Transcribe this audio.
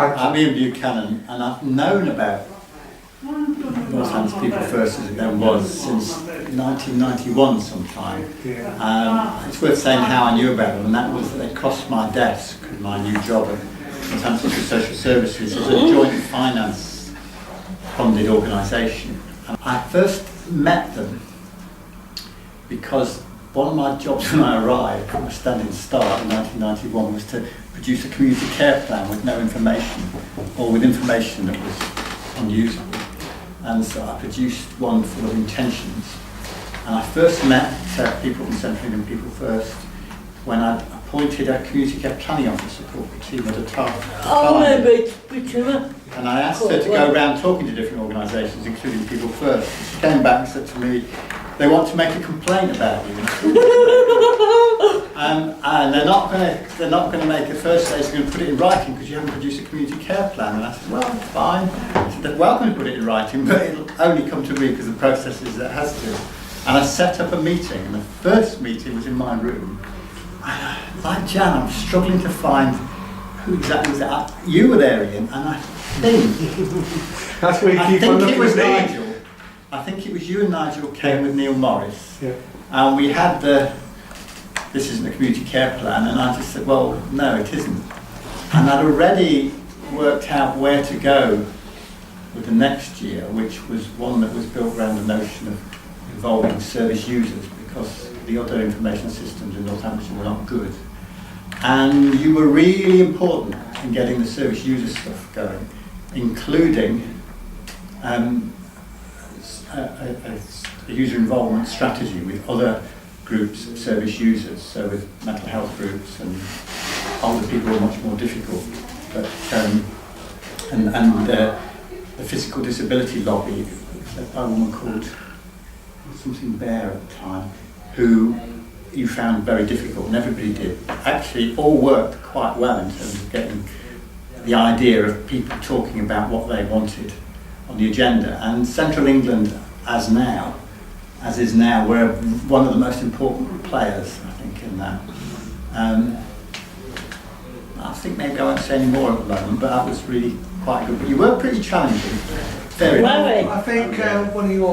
I'm Ian Buchanan, and I've known about Northampton People First as it then was since 1991 sometime. It's worth saying how I knew about them, and that was that they crossed my desk in my new job at Northampton Social Services as a joint finance funded organisation. I first met them because one of my jobs when I arrived from a standing start in 1991 was to produce a community care plan with no information, or with information that was unusable. And so I produced one full of intentions. And I first met people from Central England People First when I appointed a community care planning officer called Buchanan at a time. Oh, maybe Buchanan. And I asked her to go around talking to different organisations, including People First. She came back and said to me, "They want to make a complaint about you." And they're not going to make a first stage. They're going to put it in writing because you haven't produced a community care plan. And I said, "Well, fine." I said, "They're welcome to put it in writing, but it'll only come to me because the process is that it has to." And I set up a meeting, and the first meeting was in my room. And like Jan, I'm struggling to find who exactly was there. You were there, Ian, and I think That's where you keep on looking it was at me. Nigel. I think it was you and Nigel came with Neil Morris, Yeah. and we had this isn't a community care plan, and I just said, well, no, it isn't. And I'd already worked out where to go with the next year, which was one that was built around the notion of involving service users, because the other information systems in Northamptonshire were not good. And you were really important in getting the service user stuff going, including a user involvement strategy with other groups of service users, so with mental health groups and older people are much more difficult. But the physical disability lobby, led by a woman called something Bear at the time, who you found very difficult, and everybody did. Actually, all worked quite well in terms of getting the idea of people talking about what they wanted on the agenda. And Central England, as is now, we're one of the most important players, I think, in that. I think maybe I won't say any more at the moment, but that was really quite good. But you were pretty challenging. Very. Were we? I think one of your